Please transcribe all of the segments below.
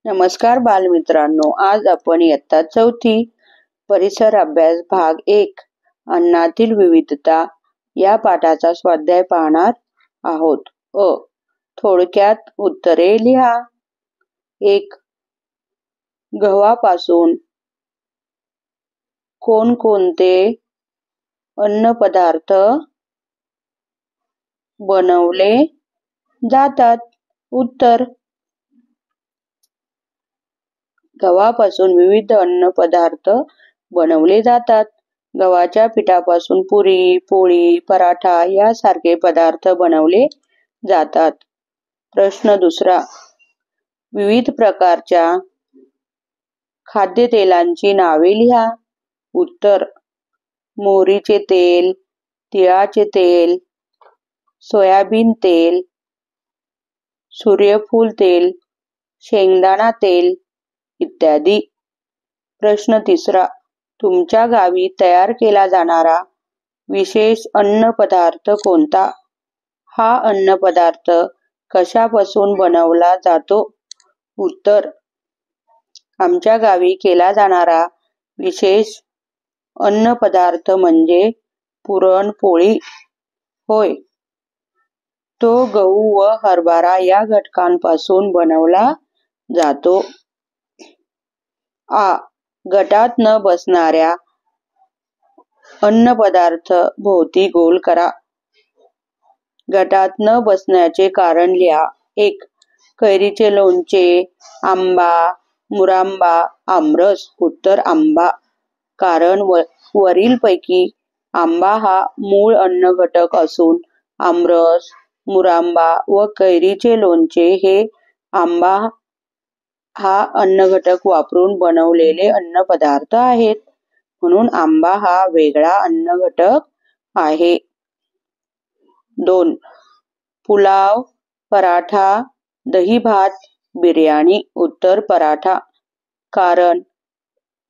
नमस्कार बालमित्रांनो, आज आपण इयत्ता 4थी परिसर अभ्यास भाग 1 अन्नातील विविधता या पाठाचा स्वाध्याय पाहणार आहोत. थोडक्यात उत्तरे लिहा. 1. गव्हापासून कोणकोणते अन्नपदार्थ बनवले जातात? उत्तर. गव्हापासून विविध अन्नपदार्थ बनवले जातात. गव्हाच्या पिठापासून पुरी, पोळी, पराठा यासारखे पदार्थ बनवले जातात. प्रश्न 2. विविध प्रकारच्या खाद्यतेलांची नावे लिहा. उत्तर. मोहरीचे तेल, तिळाचे तेल, सोयाबीन तेल, सूर्यफूल तेल, शेंगदाणा तेल इत्यादी. प्रश्न 3. तुमच्या गावी तयार केला जाणारा विशेष अन्नपदार्थ कोणता? हा अन्नपदार्थ कशापासून बनवला जातो? उत्तर. आमच्या गावी केला जाणारा विशेष अन्नपदार्थ म्हणजे पुरणपोळी होय. तो गहू व हरभरा या घटकांपासून बनवला जातो. गटात न बसणाऱ्या अन्नपदार्थ भोवती गोल करा. गटात न बसण्याचे कारण लिहा. 1. कैरीचे लोणचे, आंबा, मुरांबा, आमरस. उत्तर. आंबा. कारण वरीलपैकी आंबा हा मूळ अन्न घटक असून आमरस, मुरांबा व कैरीचे लोणचे हे आंबा हा अन्नघटक वापरून बनवलेले अन्नपदार्थ आहेत. म्हणून आंबा हा वेगळा अन्नघटक आहे. 2. पुलाव, पराठा, दही-भात, बिर्याणी. उत्तर. पराठा. कारण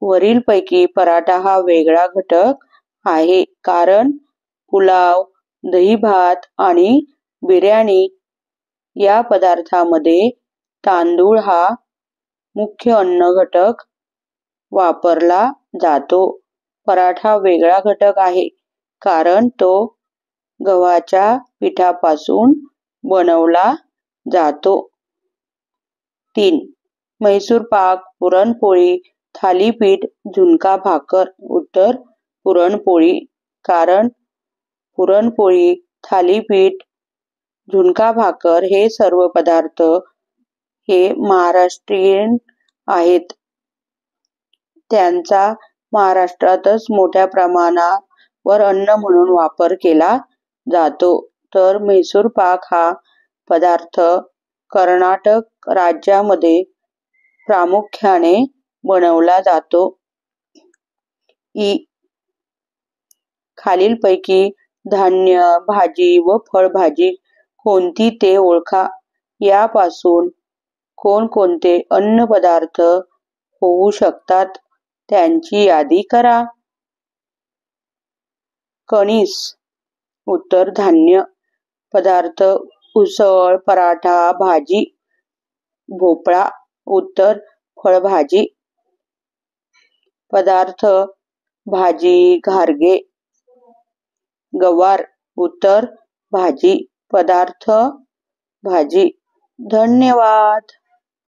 वरीलपैकी पराठा हा वेगळा घटक आहे. कारण पुलाव, दही-भात आणि बिर्याणी या पदार्थांमध्ये तांदूळ हा मुख्य अन्नघटक वापरला जातो. पराठा वेगळा घटक आहे कारण तो गव्हाच्या पिठापासून बनवला जातो. 3. म्हैसूर पाक, पुरणपोळी, थालीपीठ, झुणका भाकर. उत्तर. पुरणपोळी. कारण पुरणपोळी, थालीपीठ, झुणका भाकर हे सर्व पदार्थ हे महाराष्ट्रीयन आहेत. त्यांचा महाराष्ट्रातच मोठ्या प्रमाणावर अन्न म्हणून वापर केला जातो. तर म्हैसूर पाक हा पदार्थ कर्नाटक राज्यामध्ये प्रामुख्याने बनवला जातो. खालीलपैकी धान्य, भाजी व फळभाजी कोणती ते ओळखा. यापासून कोणकोणते अन्नपदार्थ होऊ शकतात त्यांची यादी करा. कणीस. उत्तर. धान्य. पदार्थ उसळ, पराठा, भाजी, भोपळा. उत्तर. फळभाजी. पदार्थ भाजी, घारगे. गवार. उत्तर. भाजी. पदार्थ भाजी. धन्यवाद.